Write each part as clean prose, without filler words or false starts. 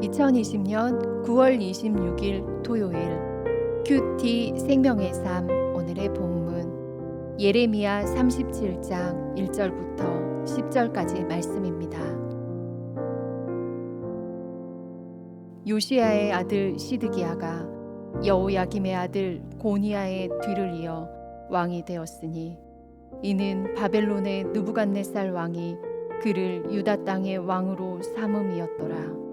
2020년 9월 26일 토요일 큐티 생명의 삶. 오늘의 본문 예레미야 37장 1절부터 10절까지 말씀입니다. 요시야의 아들 시드기야가 여호야김의 아들 고니야의 뒤를 이어 왕이 되었으니 이는 바벨론의 느부갓네살 왕이 그를 유다 땅의 왕으로 삼음이었더라.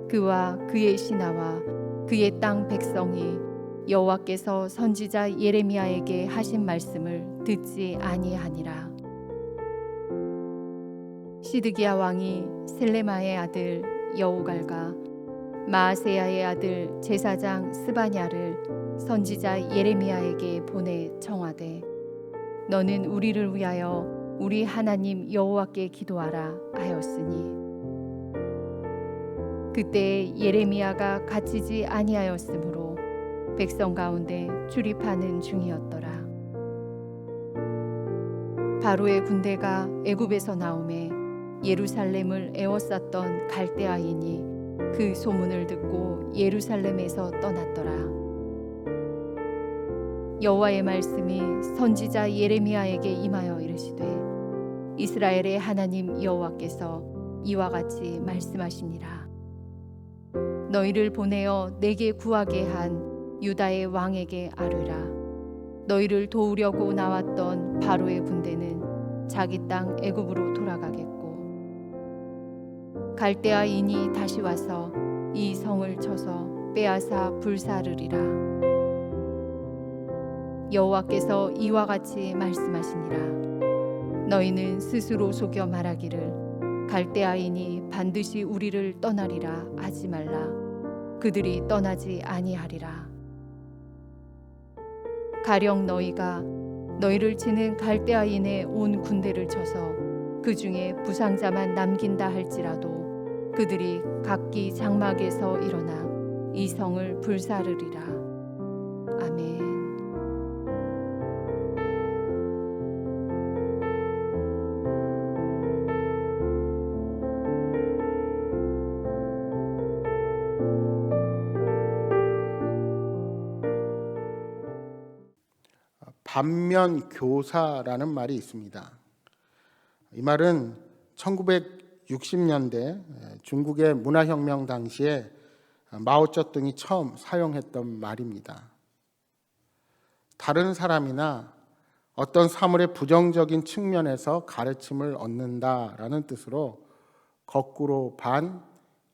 그와 그의 신하와 그의 땅 백성이 여호와께서 선지자 예레미야에게 하신 말씀을 듣지 아니하니라. 시드기야 왕이 셀레마의 아들 여우갈과 마아세야의 아들 제사장 스바냐를 선지자 예레미야에게 보내 청하되 너는 우리를 위하여 우리 하나님 여호와께 기도하라 하였으니 그때 예레미야가 갇히지 아니하였으므로 백성 가운데 출입하는 중이었더라. 바로의 군대가 애굽에서 나오매 예루살렘을 에워쌌던 갈대아인이 그 소문을 듣고 예루살렘에서 떠났더라. 여호와의 말씀이 선지자 예레미야에게 임하여 이르시되 이스라엘의 하나님 여호와께서 이와 같이 말씀하시니라. 너희를 보내어 내게 구하게 한 유다의 왕에게 아뢰라. 너희를 도우려고 나왔던 바로의 군대는 자기 땅 애굽으로 돌아가겠고 갈대아인이 다시 와서 이 성을 쳐서 빼앗아 불사르리라. 여호와께서 이와 같이 말씀하시니라. 너희는 스스로 속여 말하기를 갈대아인이 반드시 우리를 떠나리라 하지 말라. 그들이 떠나지 아니하리라. 가령 너희가 너희를 치는 갈대아인의 온 군대를 쳐서 그 중에 부상자만 남긴다 할지라도 그들이 각기 장막에서 일어나 이 성을 불사르리라. 아멘. 반면교사라는 말이 있습니다. 이 말은 1960년대 중국의 문화혁명 당시에 마오쩌둥이 처음 사용했던 말입니다. 다른 사람이나 어떤 사물의 부정적인 측면에서 가르침을 얻는다라는 뜻으로 거꾸로 반,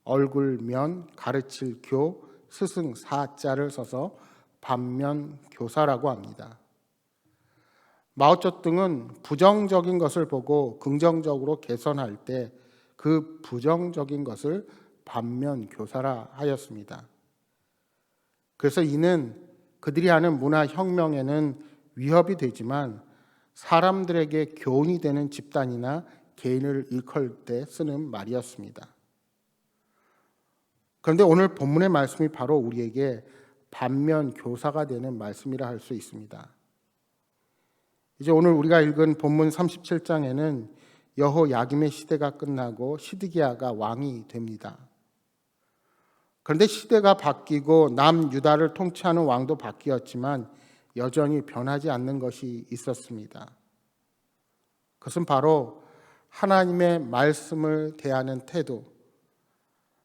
얼굴면, 가르칠 교, 스승 사자를 써서 반면교사라고 합니다. 마오쩌둥은 부정적인 것을 보고 긍정적으로 개선할 때 그 부정적인 것을 반면교사라 하였습니다. 그래서 이는 그들이 하는 문화혁명에는 위협이 되지만 사람들에게 교훈이 되는 집단이나 개인을 일컬 때 쓰는 말이었습니다. 그런데 오늘 본문의 말씀이 바로 우리에게 반면교사가 되는 말씀이라 할 수 있습니다. 이제 오늘 우리가 읽은 본문 37장에는 여호야김의 시대가 끝나고 시드기야가 왕이 됩니다. 그런데 시대가 바뀌고 남유다를 통치하는 왕도 바뀌었지만 여전히 변하지 않는 것이 있었습니다. 그것은 바로 하나님의 말씀을 대하는 태도,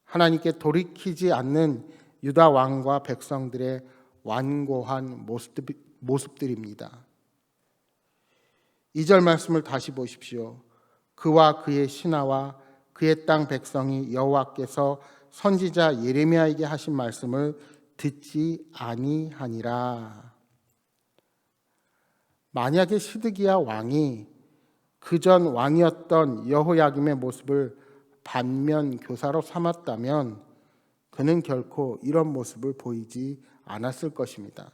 하나님께 돌이키지 않는 유다 왕과 백성들의 완고한 모습들입니다. 2절 말씀을 다시 보십시오. 그와 그의 신하와 그의 땅 백성이 여호와께서 선지자 예레미야에게 하신 말씀을 듣지 아니하니라. 만약에 시드기야 왕이 그전 왕이었던 여호야김의 모습을 반면교사로 삼았다면 그는 결코 이런 모습을 보이지 않았을 것입니다.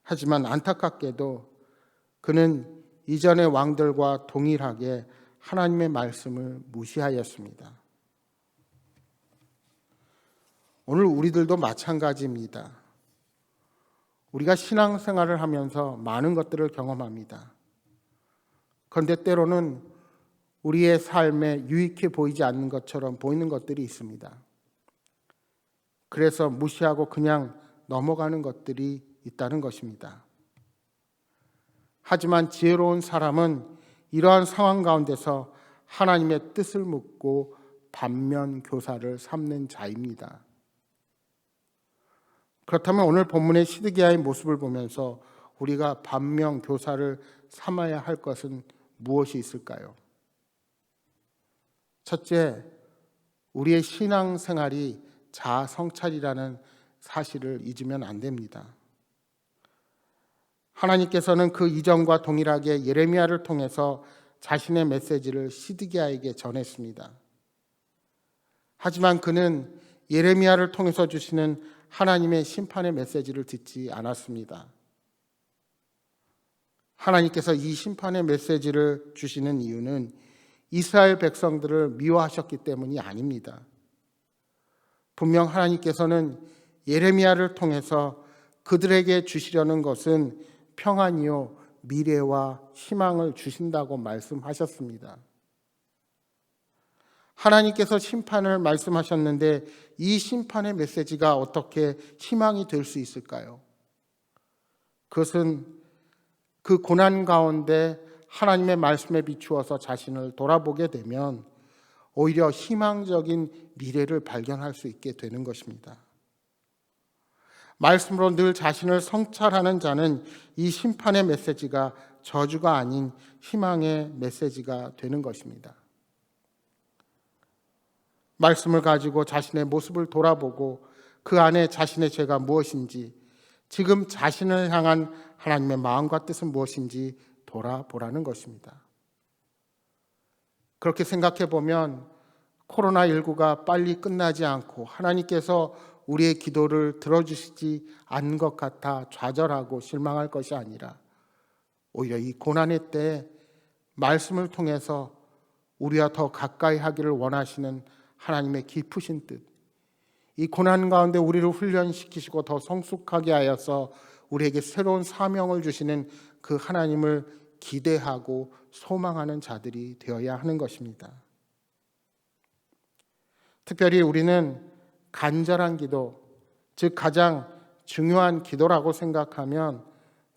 하지만 안타깝게도 그는 이전의 왕들과 동일하게 하나님의 말씀을 무시하였습니다. 오늘 우리들도 마찬가지입니다. 우리가 신앙생활을 하면서 많은 것들을 경험합니다. 그런데 때로는 우리의 삶에 유익해 보이지 않는 것처럼 보이는 것들이 있습니다. 그래서 무시하고 그냥 넘어가는 것들이 있다는 것입니다. 하지만 지혜로운 사람은 이러한 상황 가운데서 하나님의 뜻을 묻고 반면 교사를 삼는 자입니다. 그렇다면 오늘 본문의 시드기야의 모습을 보면서 우리가 반면 교사를 삼아야 할 것은 무엇이 있을까요? 첫째, 우리의 신앙생활이 자아 성찰이라는 사실을 잊으면 안 됩니다. 하나님께서는 그 이전과 동일하게 예레미야를 통해서 자신의 메시지를 시드기야에게 전했습니다. 하지만 그는 예레미야를 통해서 주시는 하나님의 심판의 메시지를 듣지 않았습니다. 하나님께서 이 심판의 메시지를 주시는 이유는 이스라엘 백성들을 미워하셨기 때문이 아닙니다. 분명 하나님께서는 예레미야를 통해서 그들에게 주시려는 것은 평안이요 미래와 희망을 주신다고 말씀하셨습니다. 하나님께서 심판을 말씀하셨는데 이 심판의 메시지가 어떻게 희망이 될 수 있을까요? 그것은 그 고난 가운데 하나님의 말씀에 비추어서 자신을 돌아보게 되면 오히려 희망적인 미래를 발견할 수 있게 되는 것입니다. 말씀으로 늘 자신을 성찰하는 자는 이 심판의 메시지가 저주가 아닌 희망의 메시지가 되는 것입니다. 말씀을 가지고 자신의 모습을 돌아보고 그 안에 자신의 죄가 무엇인지, 지금 자신을 향한 하나님의 마음과 뜻은 무엇인지 돌아보라는 것입니다. 그렇게 생각해 보면 코로나19가 빨리 끝나지 않고 하나님께서 우리의 기도를 들어주시지 않는 것 같아 좌절하고 실망할 것이 아니라 오히려 이 고난의 때에 말씀을 통해서 우리와 더 가까이 하기를 원하시는 하나님의 깊으신 뜻, 이 고난 가운데 우리를 훈련시키시고 더 성숙하게 하여서 우리에게 새로운 사명을 주시는 그 하나님을 기대하고 소망하는 자들이 되어야 하는 것입니다. 특별히 우리는 간절한 기도, 즉 가장 중요한 기도라고 생각하면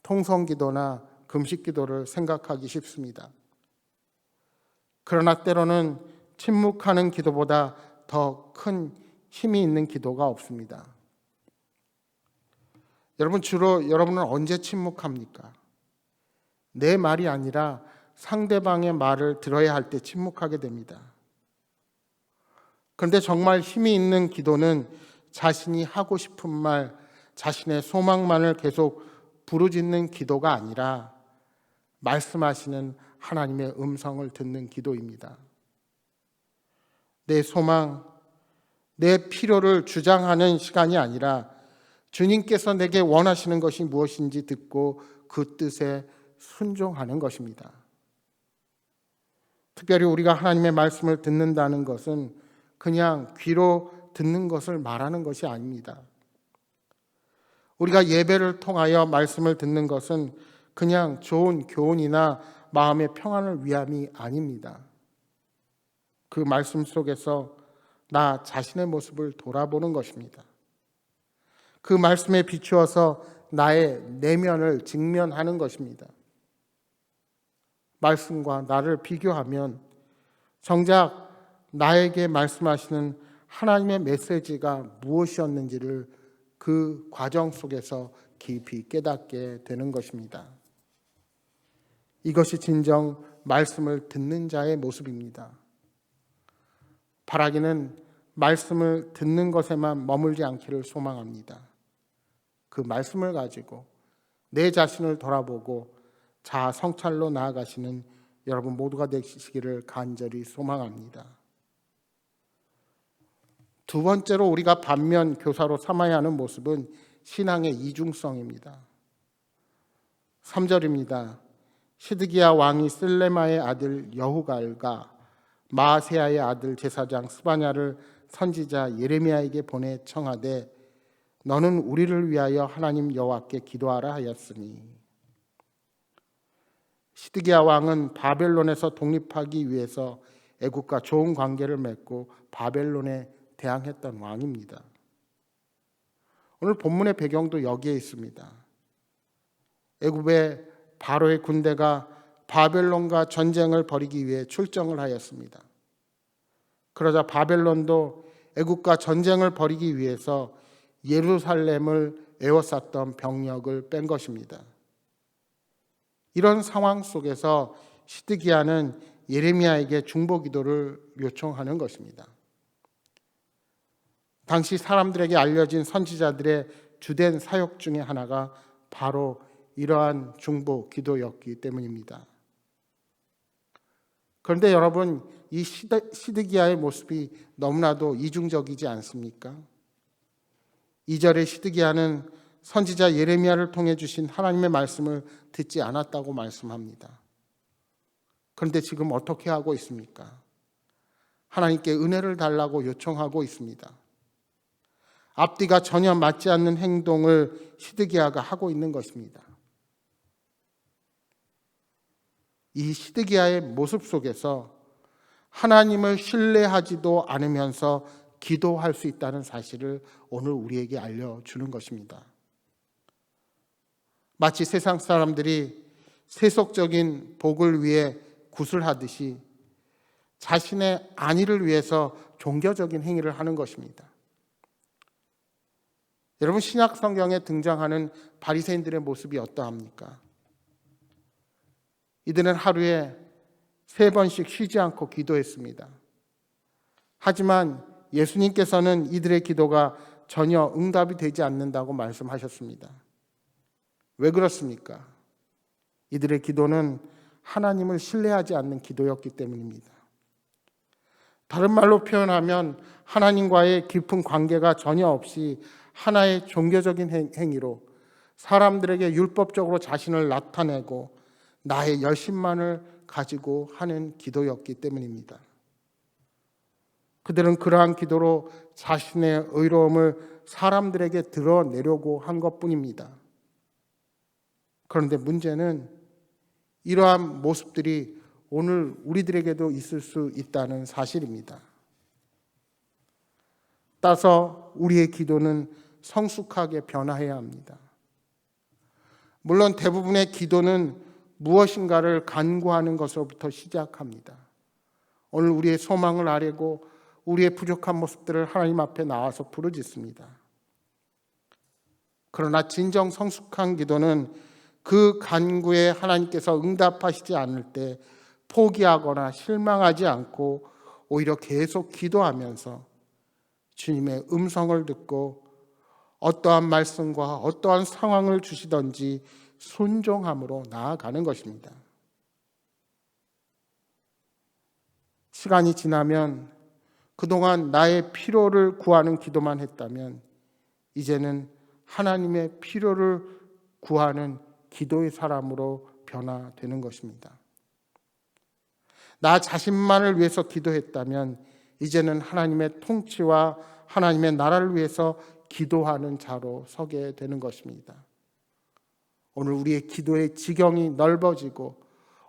통성기도나 금식기도를 생각하기 쉽습니다. 그러나 때로는 침묵하는 기도보다 더 큰 힘이 있는 기도가 없습니다. 여러분은 언제 침묵합니까? 내 말이 아니라 상대방의 말을 들어야 할 때 침묵하게 됩니다. 그런데 정말 힘이 있는 기도는 자신이 하고 싶은 말, 자신의 소망만을 계속 부르짖는 기도가 아니라 말씀하시는 하나님의 음성을 듣는 기도입니다. 내 소망, 내 필요를 주장하는 시간이 아니라 주님께서 내게 원하시는 것이 무엇인지 듣고 그 뜻에 순종하는 것입니다. 특별히 우리가 하나님의 말씀을 듣는다는 것은 그냥 귀로 듣는 것을 말하는 것이 아닙니다. 우리가 예배를 통하여 말씀을 듣는 것은 그냥 좋은 교훈이나 마음의 평안을 위함이 아닙니다. 그 말씀 속에서 나 자신의 모습을 돌아보는 것입니다. 그 말씀에 비추어서 나의 내면을 직면하는 것입니다. 말씀과 나를 비교하면 정작 나에게 말씀하시는 하나님의 메시지가 무엇이었는지를 그 과정 속에서 깊이 깨닫게 되는 것입니다. 이것이 진정 말씀을 듣는 자의 모습입니다. 바라기는 말씀을 듣는 것에만 머물지 않기를 소망합니다. 그 말씀을 가지고 내 자신을 돌아보고 자아 성찰로 나아가시는 여러분 모두가 되시기를 간절히 소망합니다. 두 번째로 우리가 반면 교사로 삼아야 하는 모습은 신앙의 이중성입니다. 3절입니다. 시드기야 왕이 슬레마의 아들 여후갈과 마아세야의 아들 제사장 스바냐를 선지자 예레미야에게 보내 청하되 너는 우리를 위하여 하나님 여호와께 기도하라 하였으니. 시드기야 왕은 바벨론에서 독립하기 위해서 애국과 좋은 관계를 맺고 바벨론에 대항했던 왕입니다. 오늘 본문의 배경도 여기에 있습니다. 애굽의 바로의 군대가 바벨론과 전쟁을 벌이기 위해 출정을 하였습니다. 그러자 바벨론도 애굽과 전쟁을 벌이기 위해서 예루살렘을 에워쌌던 병력을 뺀 것입니다. 이런 상황 속에서 시드기야는 예레미야에게 중보 기도를 요청하는 것입니다. 당시 사람들에게 알려진 선지자들의 주된 사역 중에 하나가 바로 이러한 중보 기도였기 때문입니다. 그런데 여러분, 이 시드기야의 모습이 너무나도 이중적이지 않습니까? 2절에 시드기야는 선지자 예레미야를 통해 주신 하나님의 말씀을 듣지 않았다고 말씀합니다. 그런데 지금 어떻게 하고 있습니까? 하나님께 은혜를 달라고 요청하고 있습니다. 앞뒤가 전혀 맞지 않는 행동을 시드기야가 하고 있는 것입니다. 이 시드기야의 모습 속에서 하나님을 신뢰하지도 않으면서 기도할 수 있다는 사실을 오늘 우리에게 알려주는 것입니다. 마치 세상 사람들이 세속적인 복을 위해 구슬하듯이 자신의 안위를 위해서 종교적인 행위를 하는 것입니다. 여러분, 신약 성경에 등장하는 바리새인들의 모습이 어떠합니까? 이들은 하루에 3번씩 쉬지 않고 기도했습니다. 하지만 예수님께서는 이들의 기도가 전혀 응답이 되지 않는다고 말씀하셨습니다. 왜 그렇습니까? 이들의 기도는 하나님을 신뢰하지 않는 기도였기 때문입니다. 다른 말로 표현하면 하나님과의 깊은 관계가 전혀 없이 하나의 종교적인 행위로 사람들에게 율법적으로 자신을 나타내고 나의 열심만을 가지고 하는 기도였기 때문입니다. 그들은 그러한 기도로 자신의 의로움을 사람들에게 드러내려고 한 것뿐입니다. 그런데 문제는 이러한 모습들이 오늘 우리들에게도 있을 수 있다는 사실입니다. 따라서 우리의 기도는 성숙하게 변화해야 합니다. 물론 대부분의 기도는 무엇인가를 간구하는 것으로부터 시작합니다. 오늘 우리의 소망을 아뢰고 우리의 부족한 모습들을 하나님 앞에 나와서 부르짖습니다. 그러나 진정 성숙한 기도는 그 간구에 하나님께서 응답하시지 않을 때 포기하거나 실망하지 않고 오히려 계속 기도하면서 주님의 음성을 듣고 어떠한 말씀과 어떠한 상황을 주시든지 순종함으로 나아가는 것입니다. 시간이 지나면 그동안 나의 필요를 구하는 기도만 했다면 이제는 하나님의 필요를 구하는 기도의 사람으로 변화되는 것입니다. 나 자신만을 위해서 기도했다면 이제는 하나님의 통치와 하나님의 나라를 위해서 기도하는 자로 서게 되는 것입니다. 오늘 우리의 기도의 지경이 넓어지고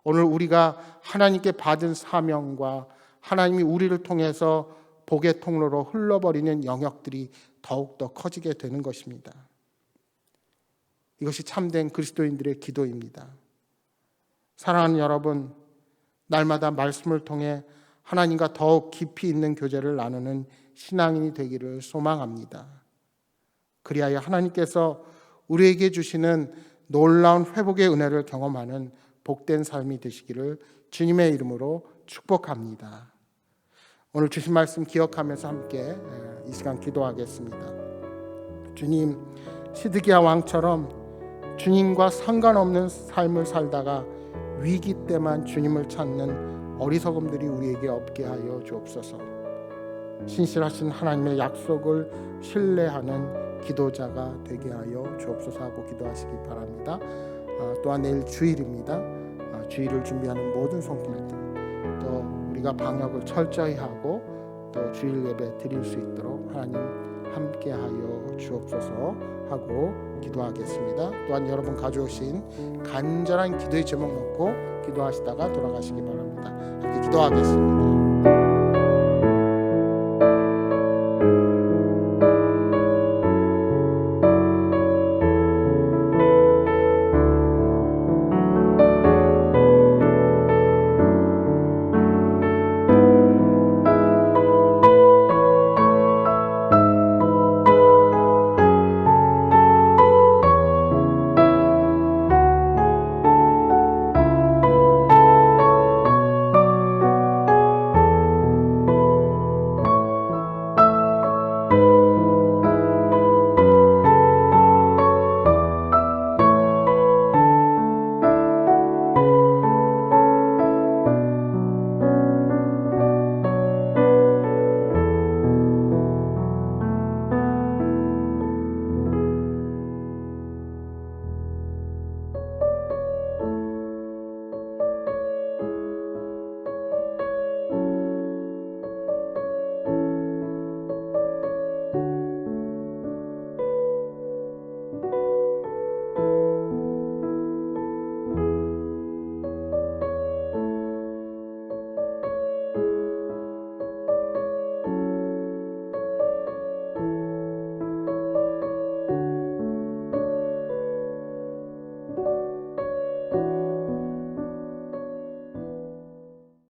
오늘 우리가 하나님께 받은 사명과 하나님이 우리를 통해서 복의 통로로 흘러버리는 영역들이 더욱더 커지게 되는 것입니다. 이것이 참된 그리스도인들의 기도입니다. 사랑하는 여러분, 날마다 말씀을 통해 하나님과 더욱 깊이 있는 교제를 나누는 신앙인이 되기를 소망합니다. 그리하여 하나님께서 우리에게 주시는 놀라운 회복의 은혜를 경험하는 복된 삶이 되시기를 주님의 이름으로 축복합니다. 오늘 주신 말씀 기억하면서 함께 이 시간 기도하겠습니다. 주님, 시드기야 왕처럼 주님과 상관없는 삶을 살다가 위기 때만 주님을 찾는 어리석음들이 우리에게 없게 하여 주옵소서. 신실하신 하나님의 약속을 신뢰하는 기도자가 되게 하여 주옵소서 하고 기도하시기 바랍니다. 또한 내일 주일입니다. 주일을 준비하는 모든 손길들, 또 우리가 방역을 철저히 하고 또 주일 예배 드릴 수 있도록 하나님 함께하여 주옵소서 하고 기도하겠습니다. 또한 여러분 가져오신 간절한 기도의 제목 놓고 기도하시다가 돌아가시기 바랍니다. 함께 기도하겠습니다.